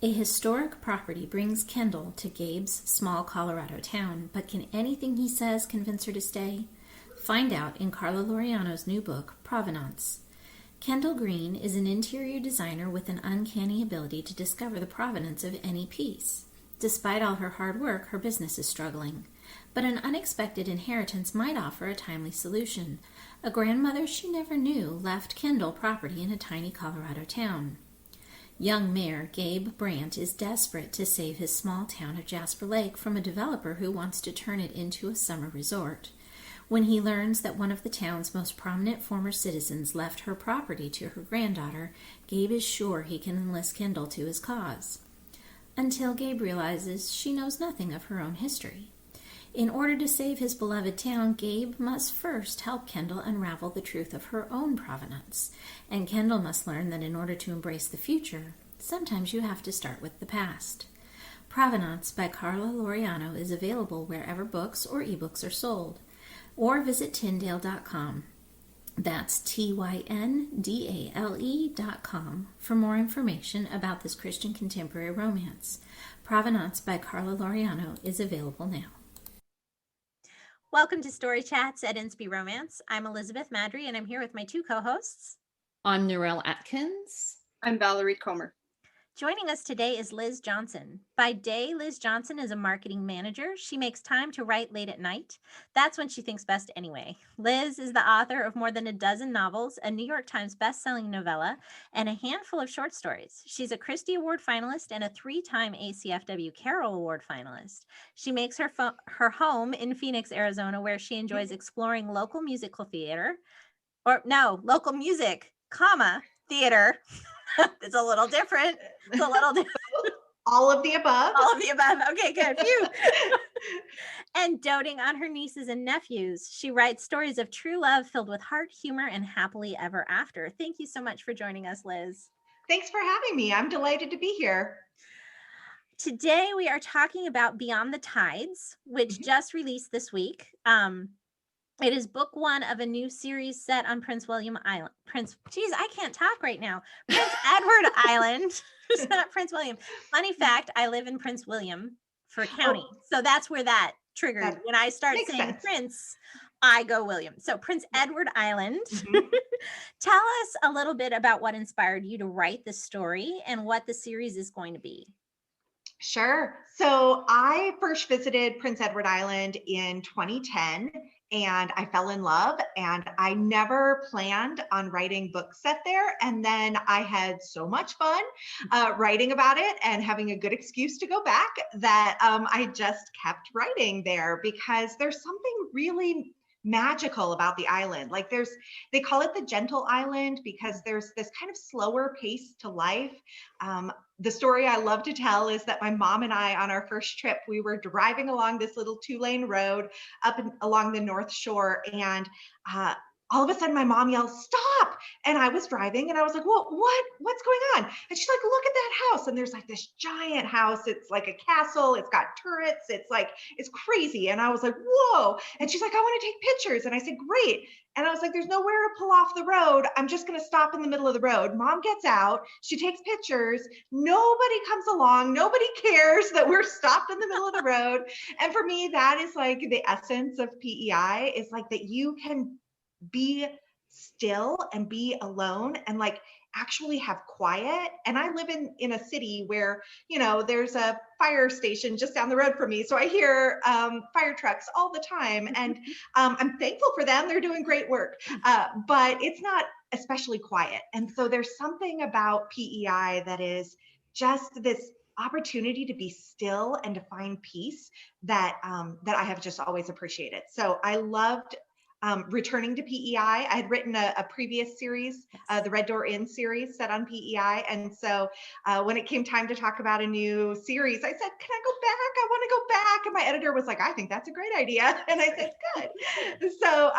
A historic property brings Kendall to Gabe's small Colorado town, but can anything he says convince her to stay? Find out in Carla Laureano's new book, Provenance. Kendall Green is an interior designer with an uncanny ability to discover the provenance of any piece. Despite all her hard work, her business is struggling. But an unexpected inheritance might offer a timely solution. A grandmother she never knew left Kendall property in a tiny Colorado town. Young Mayor Gabe Brandt is desperate to save his small town of Jasper Lake from a developer who wants to turn it into a summer resort. When he learns that one of the town's most prominent former citizens left her property to her granddaughter, Gabe is sure he can enlist Kendall to his cause. Until Gabe realizes she knows nothing of her own history. In order to save his beloved town, Gabe must first help Kendall unravel the truth of her own provenance. And Kendall must learn that in order to embrace the future, sometimes you have to start with the past. Provenance by Carla Laureano is available wherever books or ebooks are sold. Or visit Tyndale.com. That's TYNDALE.com for more information about this Christian contemporary romance. Provenance by Carla Laureano is available now. Welcome to Story Chats at Inspy Romance. I'm Elizabeth Madry, and I'm here with my two co-hosts. I'm Narelle Atkins. I'm Valerie Comer. Joining us today is Liz Johnson. By day, Liz Johnson is a marketing manager. She makes time to write late at night. That's when she thinks best anyway. Liz is the author of more than a dozen novels, a New York Times best-selling novella, and a handful of short stories. She's a Christy Award finalist and a 3-time ACFW Carol Award finalist. She makes her home in Phoenix, Arizona, where she enjoys exploring local music, theater. It's a little different. All of the above. All of the above. Okay, good. Phew. And doting on her nieces and nephews, she writes stories of true love filled with heart, humor, and happily ever after. Thank you so much for joining us, Liz. Thanks for having me. I'm delighted to be here. Today, we are talking about Beyond the Tides, which just released this week. It is book one of a new series set on Prince William Island. I can't talk right now. Prince Edward Island. It's not Prince William. Funny fact, I live in Prince William for county. So that's where that triggered. When I start saying sense. Prince, I go William. So Prince Edward Island. Tell us a little bit about what inspired you to write this story and what the series is going to be. Sure. So I first visited Prince Edward Island in 2010 and I fell in love, and I never planned on writing books set there. And then I had so much fun writing about it and having a good excuse to go back that I just kept writing there because there's something really magical about the island. Like they call it the gentle island because there's this kind of slower pace to life. The story I love to tell is that my mom and I, on our first trip, we were driving along this little 2-lane road up along the North Shore, and all of a sudden my mom yells, "Stop!" And I was driving and I was like, "Well, what's going on?" And she's like, "Look at that house." And there's like this giant house. It's like a castle. It's got turrets. It's crazy. And I was like, "Whoa." And she's like, "I want to take pictures." And I said, "Great." And I was like, "There's nowhere to pull off the road. I'm just going to stop in the middle of the road." Mom gets out. She takes pictures. Nobody comes along. Nobody cares that we're stopped in the middle of the road. And for me, that is like the essence of PEI, is like that you can be still and be alone and like actually have quiet. And I live in a city where, there's a fire station just down the road from me. So I hear fire trucks all the time, and I'm thankful for them. They're doing great work, but it's not especially quiet. And so there's something about PEI that is just this opportunity to be still and to find peace that I have just always appreciated. So I loved returning to PEI. I had written a previous series, the Red Door Inn series set on PEI. And so when it came time to talk about a new series, I said, "Can I go back? I want to go back." And my editor was like, "I think that's a great idea." And I said, "Good." So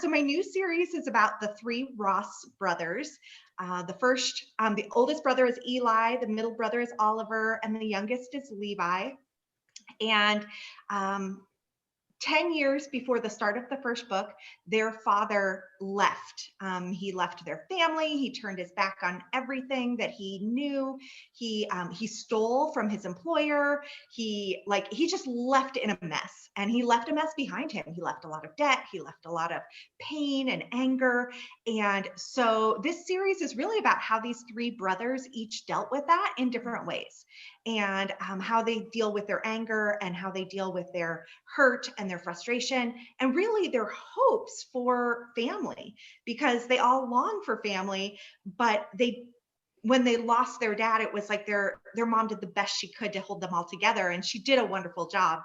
so my new series is about the 3 Ross brothers. The oldest brother is Eli, the middle brother is Oliver, and the youngest is Levi. And 10 years before the start of the first book, their father left. He left their family. He turned his back on everything that he knew. He stole from his employer. He just left in a mess, and he left a mess behind him. He left a lot of debt. He left a lot of pain and anger. And so this series is really about how these three brothers each dealt with that in different ways, and how they deal with their anger, and how they deal with their hurt and their frustration, and really their hopes for family, because they all long for family, but when they lost their dad, it was like their mom did the best she could to hold them all together, and she did a wonderful job.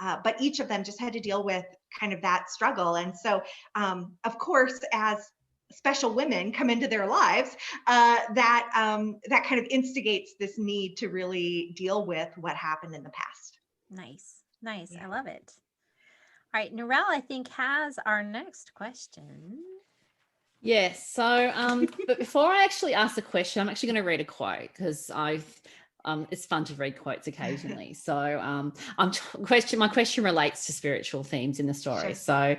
But each of them just had to deal with kind of that struggle. And so, of course, as special women come into their lives, that kind of instigates this need to really deal with what happened in the past. Nice. Yeah. I love it. All right, Narelle, I think, has our next question. Yes. So, but before I actually ask the question, I'm actually going to read a quote, because it's fun to read quotes occasionally. So, my question relates to spiritual themes in the story. Sure. So,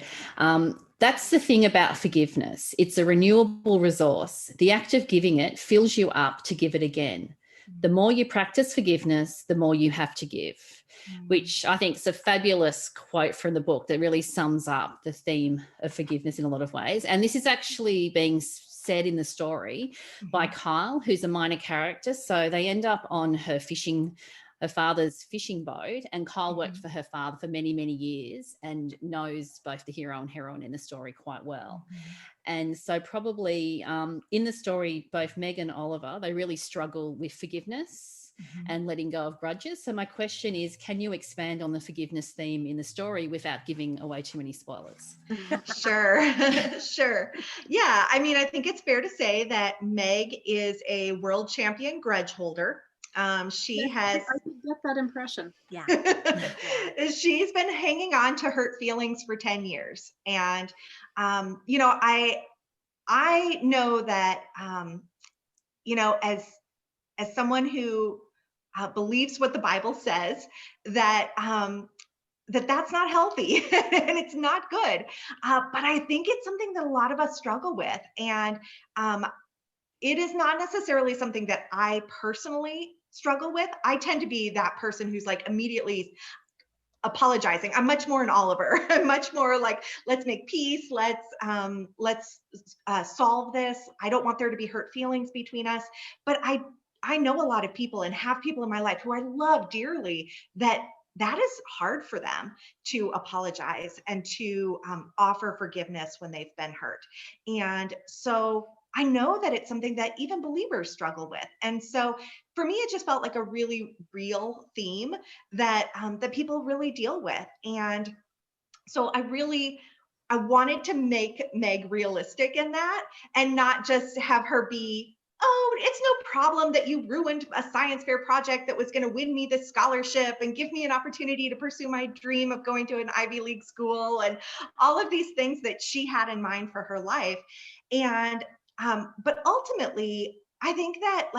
that's the thing about forgiveness. It's a renewable resource. The act of giving it fills you up to give it again. The more you practice forgiveness, the more you have to give, which I think is a fabulous quote from the book that really sums up the theme of forgiveness in a lot of ways. And this is actually being said in the story by Kyle, who's a minor character. So they end up on her father's fishing boat, and Kyle worked for her father for many, many years and knows both the hero and heroine in the story quite well. And so probably in the story, both Meg and Oliver, they really struggle with forgiveness and letting go of grudges. So my question is, can you expand on the forgiveness theme in the story without giving away too many spoilers? Sure. Sure. Yeah. I mean, I think it's fair to say that Meg is a world champion grudge holder. She has. I can get that impression. Yeah. She's been hanging on to hurt feelings for 10 years. And, I know that, as someone who believes what the Bible says, that that's not healthy and it's not good. But I think it's something that a lot of us struggle with. And it is not necessarily something that I personally struggle with. I tend to be that person who's like immediately apologizing. I'm much more an Oliver. I'm much more like, let's make peace. Let's solve this. I don't want there to be hurt feelings between us. But I know a lot of people and have people in my life who I love dearly that is hard for them to apologize and to offer forgiveness when they've been hurt. And so I know that it's something that even believers struggle with. And so for me, it just felt like a really real theme that people really deal with. And so I wanted to make Meg realistic in that, and not just have her be, oh, it's no problem that you ruined a science fair project that was going to win me this scholarship and give me an opportunity to pursue my dream of going to an Ivy League school, and all of these things that she had in mind for her life. And but ultimately, I think that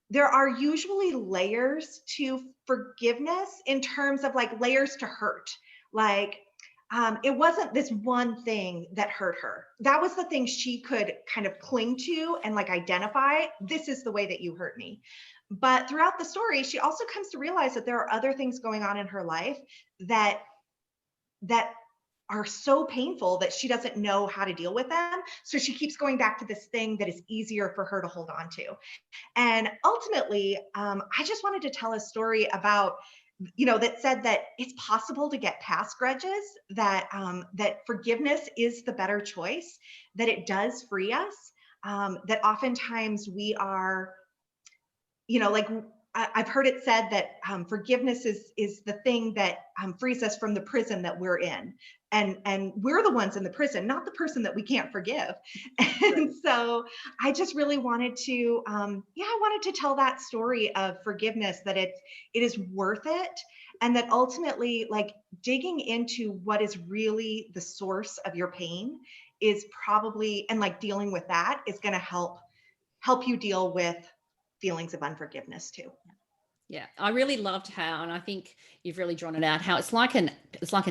there are usually layers to forgiveness in terms of layers to hurt. It wasn't this one thing that hurt her. That was the thing she could kind of cling to and identify. This is the way that you hurt me. But throughout the story, she also comes to realize that there are other things going on in her life that are so painful that she doesn't know how to deal with them. So she keeps going back to this thing that is easier for her to hold on to. And ultimately, I just wanted to tell a story about, that said that it's possible to get past grudges, that forgiveness is the better choice, that it does free us, that oftentimes we are, I've heard it said that forgiveness is the thing that frees us from the prison that we're in. And we're the ones in the prison, not the person that we can't forgive. And so I just really wanted to, I wanted to tell that story of forgiveness, that it is worth it. And that ultimately, digging into what is really the source of your pain is probably, and dealing with that is going to help you deal with feelings of unforgiveness too. Yeah, I really loved how, and I think you've really drawn it out, how it's like an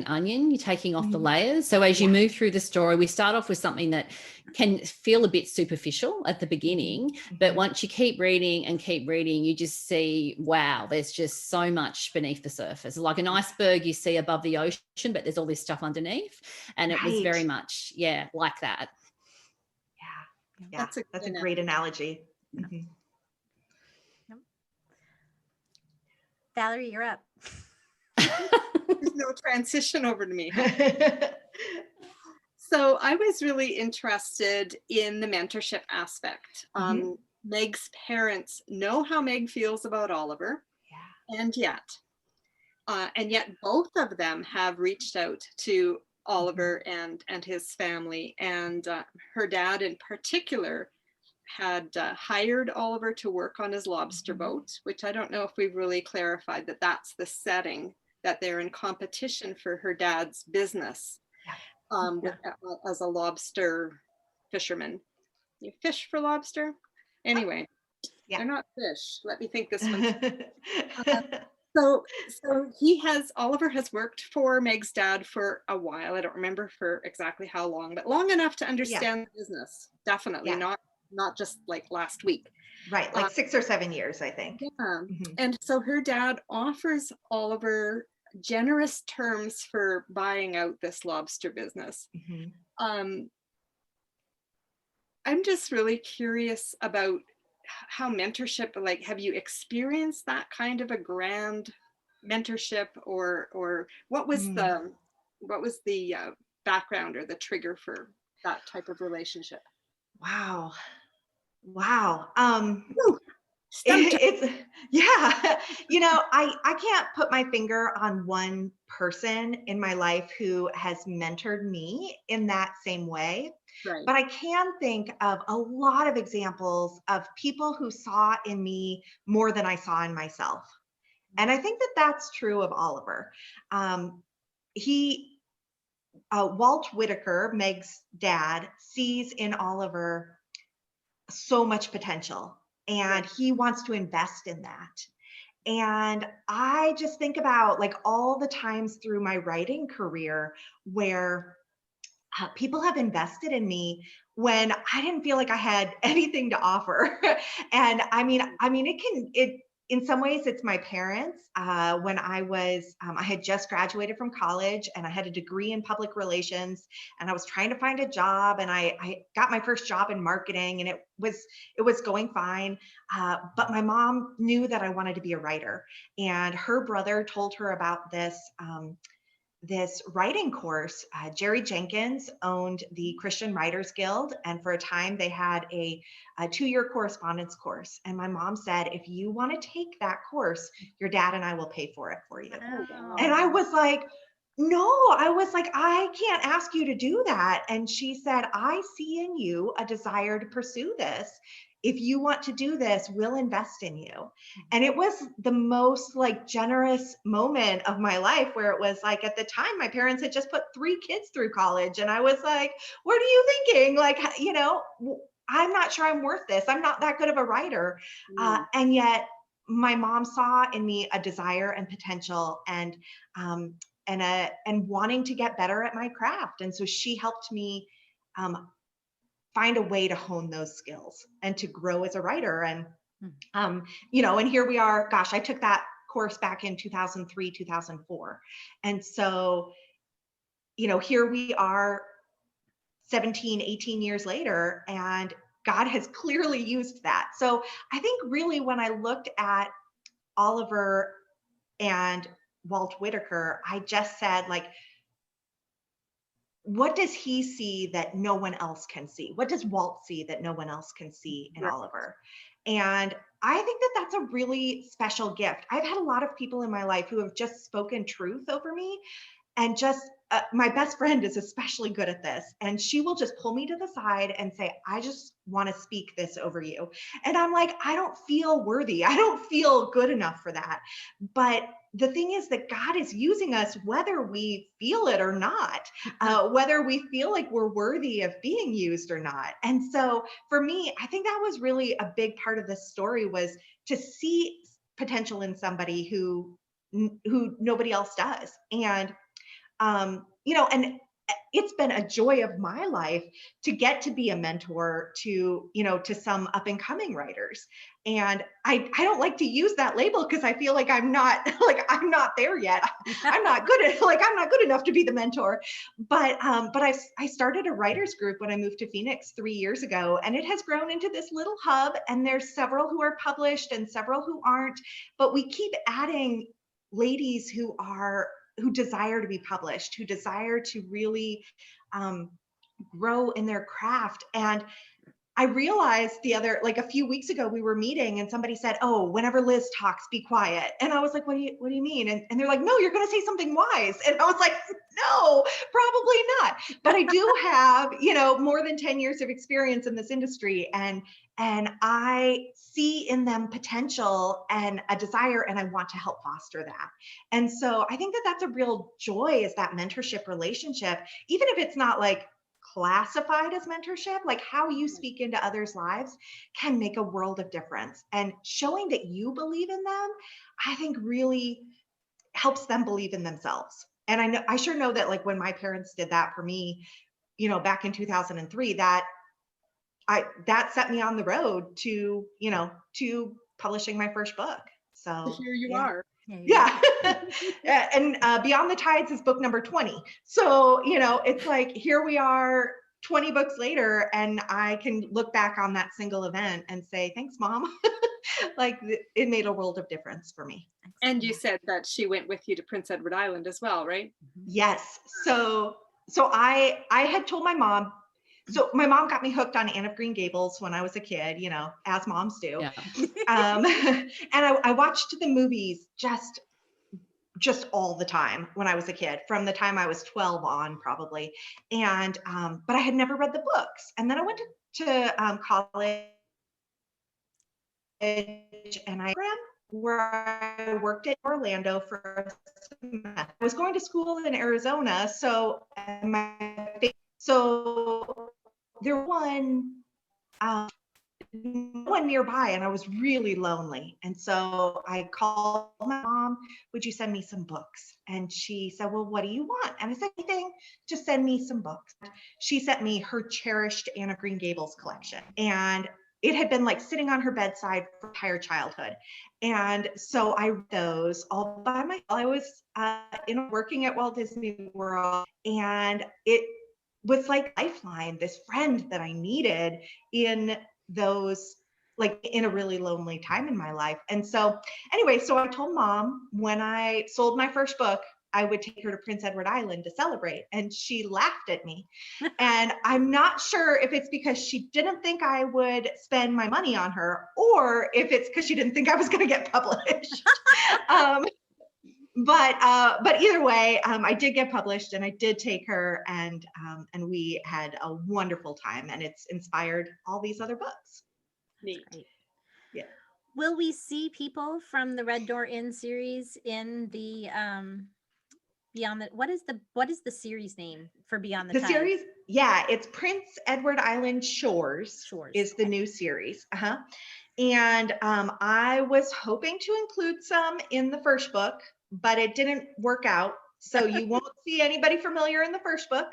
onion. You're taking off the layers. So as you move through the story, we start off with something that can feel a bit superficial at the beginning, but once you keep reading and keep reading, you just see, wow, there's just so much beneath the surface. Like an iceberg you see above the ocean, but there's all this stuff underneath. And it was very much, like that. Yeah, that's a great analogy. Mm-hmm. Valerie, you're up. There's no transition over to me. So I was really interested in the mentorship aspect. Meg's parents know how Meg feels about Oliver, and yet both of them have reached out to Oliver and his family, and her dad in particular had hired Oliver to work on his lobster boat, which I don't know if we've really clarified that that's the setting, that they're in competition for her dad's business as a lobster fisherman. You fish for lobster? Anyway, they're not fish. Let me think this one. So Oliver has worked for Meg's dad for a while. I don't remember for exactly how long, but long enough to understand the business. Definitely not just like last week. Right, like 6 or 7 years, I think. Yeah. And so her dad offers Oliver generous terms for buying out this lobster business. I'm just really curious about how mentorship, like, have you experienced that kind of a grand mentorship, or what was the background or the trigger for that type of relationship? Wow. It's I can't put my finger on one person in my life who has mentored me in that same way. Right. But I can think of a lot of examples of people who saw in me more than I saw in myself. And I think that that's true of Oliver. Walt Whitaker, Meg's dad, sees in Oliver so much potential, and he wants to invest in that. And I just think about like all the times through my writing career where people have invested in me when I didn't feel like I had anything to offer. And I mean, in some ways it's my parents. When I had just graduated from college and I had a degree in public relations, and I was trying to find a job, and I got my first job in marketing, and it was going fine. But my mom knew that I wanted to be a writer, and her brother told her about this writing course. Jerry Jenkins owned the Christian Writers Guild, and for a time they had a 2-year correspondence course. And my mom said, if you want to take that course, your dad and I will pay for it for you. Oh. And I was like, I can't ask you to do that. And she said, I see in you a desire to pursue this. If you want to do this, we'll invest in you. And it was the most like generous moment of my life, where it was like, at the time, my parents had just put 3 kids through college. And I was like, what are you thinking? Like, I'm not sure I'm worth this. I'm not that good of a writer. And yet my mom saw in me a desire and potential, and wanting to get better at my craft. And so she helped me find a way to hone those skills and to grow as a writer. And, and here we are, gosh, I took that course back in 2003, 2004. And so, here we are 17, 18 years later, and God has clearly used that. So I think really when I looked at Oliver and Walt Whitaker, I just said, like, what does he see that no one else can see? What does Walt see that no one else can see in Oliver? And I think that that's a really special gift. I've had a lot of people in my life who have just spoken truth over me, and just my best friend is especially good at this. And she will just pull me to the side and say, I just want to speak this over you. And I'm like, I don't feel worthy. I don't feel good enough for that. But the thing is that God is using us, whether we feel it or not, whether we feel like we're worthy of being used or not. And so for me, I think that was really a big part of this story, was to see potential in somebody who nobody else does. And and it's been a joy of my life to get to be a mentor to some up and coming writers. And I don't like to use that label because I feel like I'm not there yet. I'm not good enough to be the mentor. But I started a writers group when I moved to Phoenix 3 years ago, and it has grown into this little hub, and there's several who are published and several who aren't, but we keep adding ladies who desire to be published, who desire to really grow in their craft. And I realized a few weeks ago, we were meeting and somebody said, "Oh, whenever Liz talks, be quiet." And I was like, what do you mean? And they're like, "No, you're going to say something wise." And I was like, no, probably not. But I do have, more than 10 years of experience in this industry. And I see in them potential and a desire, and I want to help foster that. And so I think that that's a real joy, is that mentorship relationship, even if it's not like classified as mentorship, like how you speak into others' lives can make a world of difference. And showing that you believe in them, I think really helps them believe in themselves. And I sure know that, like, when my parents did that for me, back in 2003, that set me on the road to publishing my first book. So here you are. Yeah. And Beyond the Tides is book number 20. So, it's like, here we are 20 books later, and I can look back on that single event and say, thanks, Mom. Like, it made a world of difference for me. And you said that she went with you to Prince Edward Island as well, right? Yes. So I had told my mom. So my mom got me hooked on Anne of Green Gables when I was a kid, as moms do. Yeah. And I watched the movies just all the time when I was a kid, from the time I was 12 on, probably. And but I had never read the books. And then I went to college, and where I worked in Orlando for a semester. I was going to school in Arizona, so there was no one nearby, and I was really lonely. And so I called my mom, "Would you send me some books?" And she said, "Well, what do you want?" And I said, "Anything, just send me some books." She sent me her cherished Anne of Green Gables collection. And it had been like sitting on her bedside for entire childhood. And so I read those all by myself. I was working at Walt Disney World, and it was like lifeline, this friend that I needed in those, like, in a really lonely time in my life. And so anyway, so I told Mom, when I sold my first book, I would take her to Prince Edward Island to celebrate. And she laughed at me. And I'm not sure if it's because she didn't think I would spend my money on her, or if it's because she didn't think I was going to get published. But either way, I did get published, and I did take her, and we had a wonderful time, and it's inspired all these other books. Neat. Yeah. Will we see people from the Red Door Inn series in the Beyond the, what is the series name for Beyond the Tides? Series? Yeah, it's Prince Edward Island Shores. Is the new series. And I was hoping to include some in the first book, but it didn't work out. So you won't see anybody familiar in the first book.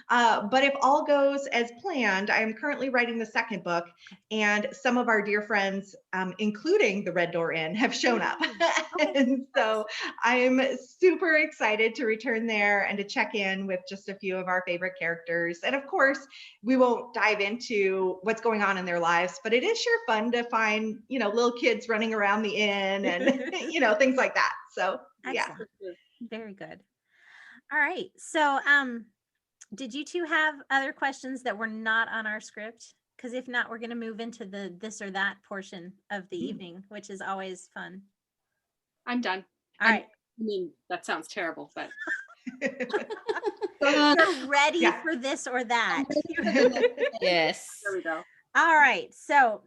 But if all goes as planned, I am currently writing the second book, and some of our dear friends, including the Red Door Inn, have shown up. And so I'm super excited to return there and to check in with just a few of our favorite characters. And of course, we won't dive into what's going on in their lives, but it is sure fun to find, little kids running around the inn and, things like that. So, Excellent. Yeah. Very good. All right. So, did you two have other questions that were not on our script? Because if not, we're going to move into the this or that portion of the evening, which is always fun. I'm done. All right. I mean, that sounds terrible, but you're ready for this or that. Yes. There we go. All right. So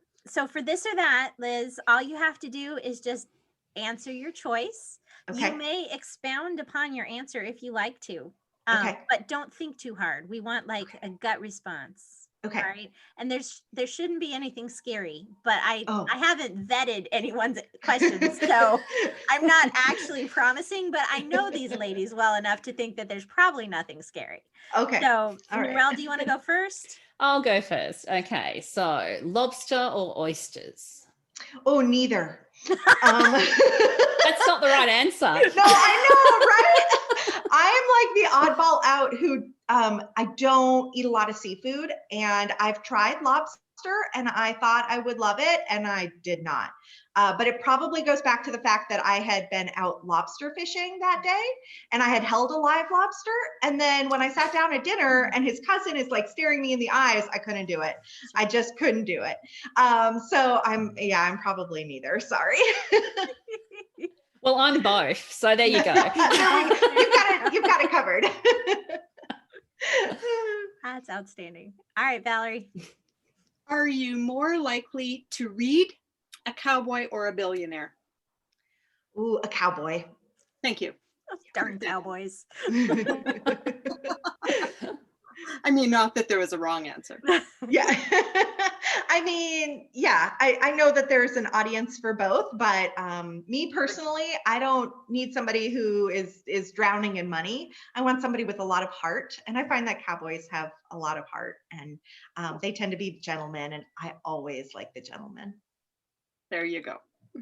for this or that, Liz, all you have to do is just answer your choice. Okay. You may expound upon your answer if you like to, but don't think too hard. We want like a gut response. Okay. All right. And there shouldn't be anything scary, but I Oh. haven't vetted anyone's questions. So I'm not actually promising, but I know these ladies well enough to think that there's probably nothing scary. Okay. So All right. Narelle, do you want to go first? I'll go first. Okay. So lobster or oysters? Oh, neither. That's not the right answer. No, I know, right? I am like the oddball out who I don't eat a lot of seafood, and I've tried lobster and I thought I would love it, and I did not. But it probably goes back to the fact that I had been out lobster fishing that day and I had held a live lobster. And then when I sat down at dinner and his cousin is like staring me in the eyes, I couldn't do it. I just couldn't do it. So I'm probably neither. Sorry. Well, I'm both. So there you go. You've got it covered. That's outstanding. All right, Valerie. Are you more likely to read a cowboy or a billionaire? Ooh, a cowboy. Thank you. Oh, darn cowboys. I mean, not that there was a wrong answer. Yeah. I mean, yeah, I know that there's an audience for both, but me personally, I don't need somebody who is drowning in money. I want somebody with a lot of heart. And I find that cowboys have a lot of heart, and they tend to be gentlemen, and I always like the gentlemen. There you go.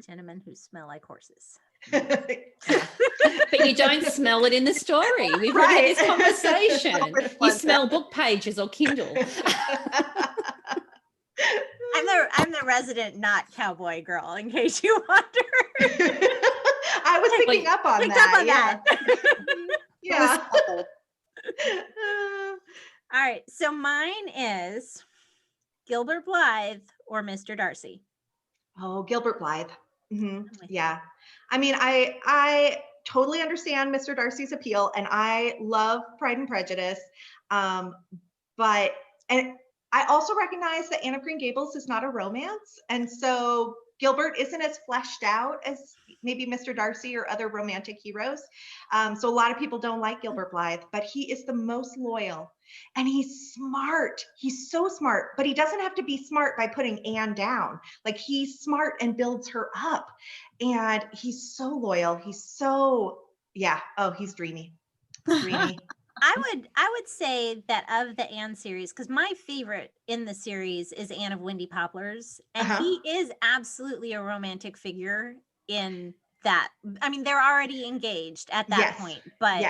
Gentlemen who smell like horses. But you don't smell it in the story. We've already had this conversation. You smell book pages or Kindle. I'm the resident not cowboy girl, in case you wonder. I was picking up on that. Yeah. All right. So mine is Gilbert Blythe or Mr. Darcy. Oh, Gilbert Blythe. Mm-hmm. Yeah. I mean, I totally understand Mr. Darcy's appeal, and I love Pride and Prejudice. But I also recognize that Anne of Green Gables is not a romance. And so Gilbert isn't as fleshed out as maybe Mr. Darcy or other romantic heroes. So a lot of people don't like Gilbert Blythe, but he is the most loyal, and he's smart. He's so smart, but he doesn't have to be smart by putting Anne down. Like, he's smart and builds her up, and he's so loyal. He's so, yeah. Oh, he's dreamy. Dreamy. I would say that of the Anne series, because my favorite in the series is Anne of Windy Poplars, and he is absolutely a romantic figure in that. I mean, they're already engaged at that point, but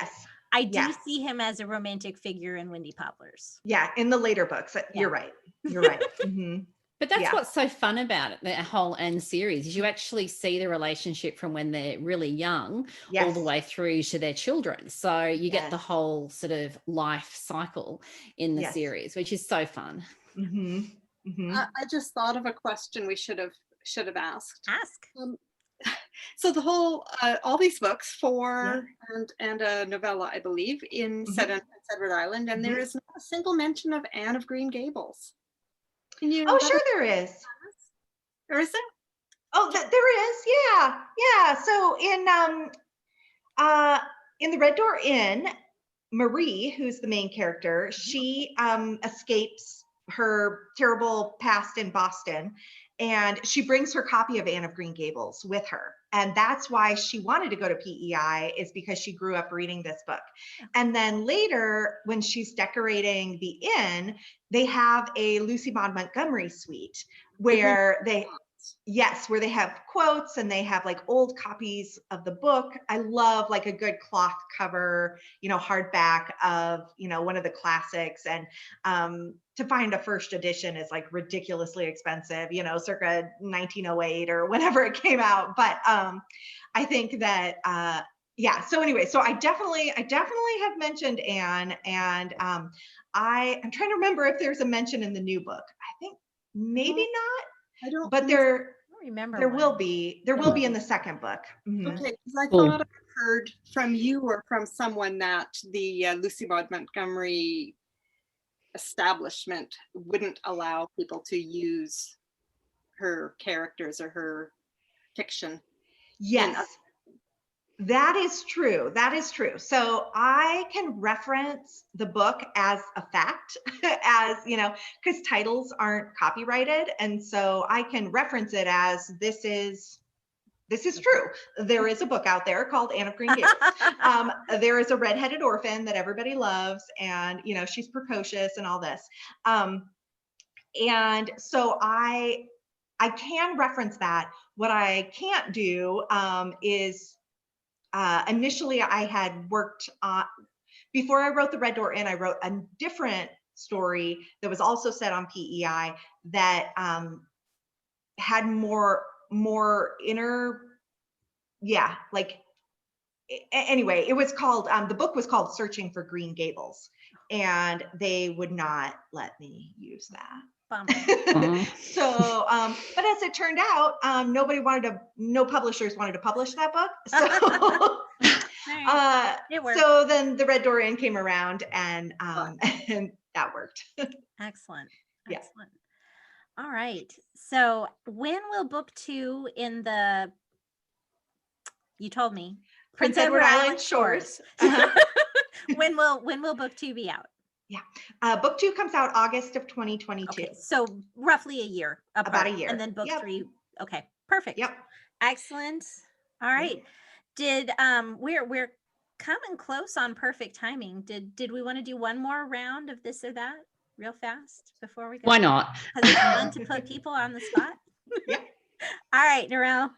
I do see him as a romantic figure in Windy Poplars. Yeah, in the later books. You're right. You're right. Mm-hmm. But that's what's so fun about it, the whole Anne series, is you actually see the relationship from when they're really young all the way through to their children. So you get the whole sort of life cycle in the series, which is so fun. Mm-hmm. Mm-hmm. I just thought of a question we should have asked. Ask. So the whole, all these books, 4 and a novella, I believe, set in Prince Edward Island, and there is not a single mention of Anne of Green Gables. Oh, sure there is. Or is there? Oh, there is. Yeah. Yeah. So in the Red Door Inn, Marie, who's the main character, she escapes her terrible past in Boston, and she brings her copy of Anne of Green Gables with her. And that's why she wanted to go to PEI, is because she grew up reading this book. And then later, when she's decorating the inn, they have a Lucy Maud Montgomery suite where where they have quotes and they have like old copies of the book. I love like a good cloth cover, hardback of, one of the classics. And to find a first edition is like ridiculously expensive, circa 1908 or whenever it came out. But I think that, so anyway, so I definitely have mentioned Anne, and I'm trying to remember if there's a mention in the new book. I think maybe not. I don't. But I don't remember. There will be in the second book. Mm-hmm. Okay, because I thought I heard from you or from someone that the Lucy Maud Montgomery establishment wouldn't allow people to use her characters or her fiction. Yes. That is true. That is true. So I can reference the book as a fact, as, because titles aren't copyrighted. And so I can reference it as this is true. There is a book out there called Anne of Green Gables. There is a redheaded orphan that everybody loves, and she's precocious and all this. And so I can reference that. What I can't do is initially I had worked on, before I wrote The Red Door Inn, I wrote a different story that was also set on PEI that had more inner, anyway, it was called, the book was called Searching for Green Gables, and they would not let me use that. So, but as it turned out, no publishers wanted to publish that book. So, so then The Red Door Inn came around, and that worked. Excellent. Yeah. Excellent. All right. So when will book 2 in the, you told me, Prince Edward Island Shores. When will book 2 be out? Yeah. Book 2 comes out August of 2022. Okay, so roughly a year apart. About a year. And then book 3. Okay, perfect. Yep. Excellent. All right. Did we're coming close on perfect timing. Did we want to do one more round of this or that real fast before we go? Why not? Because it's fun to put people on the spot. Yep. All right, Narelle.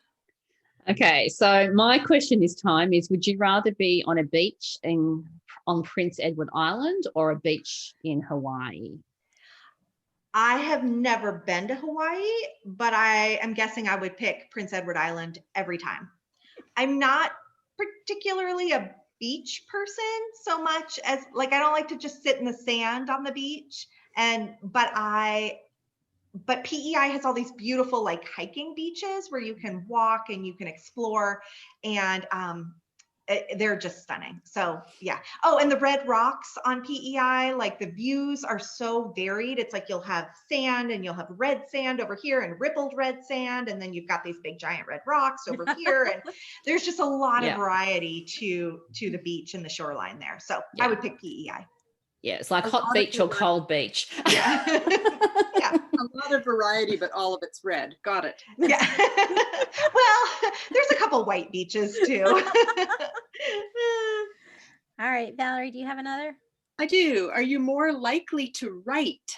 Okay, so my question this time is, would you rather be on a beach on Prince Edward Island or a beach in Hawaii? I have never been to Hawaii, but I am guessing I would pick Prince Edward Island every time. I'm not particularly a beach person so much as, I don't like to just sit in the sand on the beach, but PEI has all these beautiful hiking beaches where you can walk and you can explore, and they're just stunning. So yeah. Oh, and the red rocks on PEI, the views are so varied. It's you'll have sand and you'll have red sand over here and rippled red sand, and then you've got these big giant red rocks over here, and there's just a lot of variety to the beach and the shoreline there. So I would pick PEI. Yeah, it's like hot beach or cold beach. Yeah. Yeah. A lot of variety, but all of it's red. Got it. Yeah. Well, there's a couple white beaches too. All right, Valerie, do you have another? I do. Are you more likely to write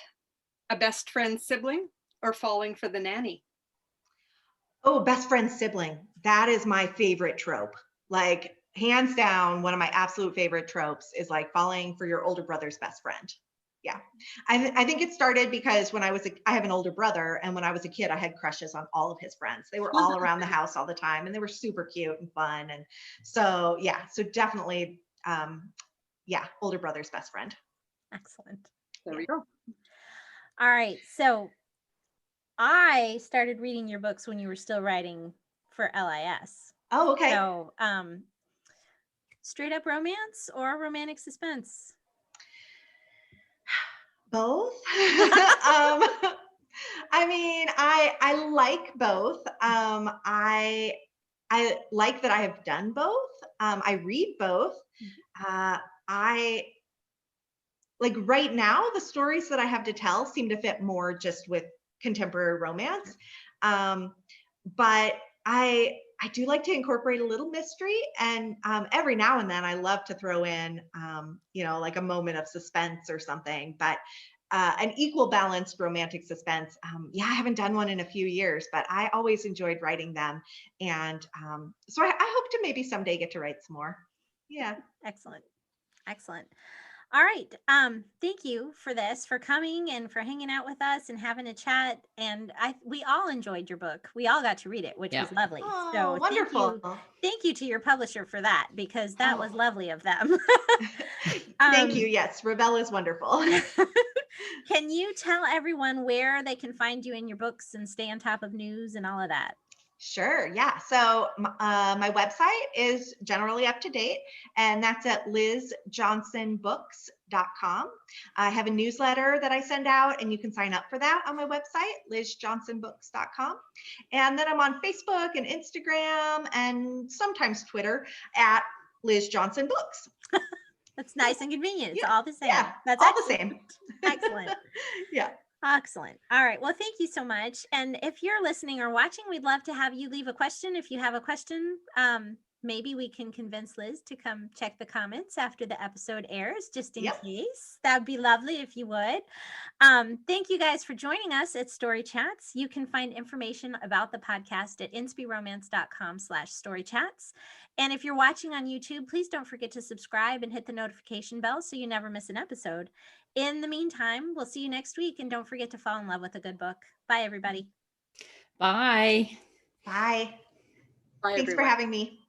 a best friend sibling or falling for the nanny? Oh, best friend sibling. That is my favorite trope. Hands down, one of my absolute favorite tropes is falling for your older brother's best friend. Yeah. I think it started because I have an older brother, and when I was a kid, I had crushes on all of his friends. They were all around the house all the time, and they were super cute and fun. And so, yeah, so definitely, older brother's best friend. Excellent. There we go. All right. So I started reading your books when you were still writing for LIS. Oh, okay. So, straight up romance or romantic suspense? Both. I mean, I like both. I like that I have done both. I read both. I right now, the stories that I have to tell seem to fit more just with contemporary romance. But I do like to incorporate a little mystery, and every now and then I love to throw in, a moment of suspense or something, but an equal balanced romantic suspense. I haven't done one in a few years, but I always enjoyed writing them. And so I hope to maybe someday get to write some more. Yeah. Excellent. Excellent. All right. Thank you for this, for coming and for hanging out with us and having a chat. And we all enjoyed your book. We all got to read it, which was lovely. Oh, so wonderful. Thank you to your publisher for that, because that was lovely of them. Thank you. Yes, Revell is wonderful. Can you tell everyone where they can find you in your books and stay on top of news and all of that? Sure. Yeah. So my website is generally up to date, and that's at lizjohnsonbooks.com. I have a newsletter that I send out, and you can sign up for that on my website, lizjohnsonbooks.com. And then I'm on Facebook and Instagram and sometimes Twitter at Liz Johnson Books. That's nice and convenient. It's Yeah. all the same. Yeah. That's all excellent. the same. Excellent. Yeah. Excellent. All right. Well, thank you so much. And if you're listening or watching, we'd love to have you leave a question. If you have a question, maybe we can convince Liz to come check the comments after the episode airs, just in case. That would be lovely if you would. Thank you guys for joining us at Story Chats. You can find information about the podcast at inspiromance.com/storychats. And if you're watching on YouTube, please don't forget to subscribe and hit the notification bell so you never miss an episode. In the meantime, we'll see you next week, and don't forget to fall in love with a good book. Bye, everybody. Bye. Bye. Bye, Thanks everyone. for having me.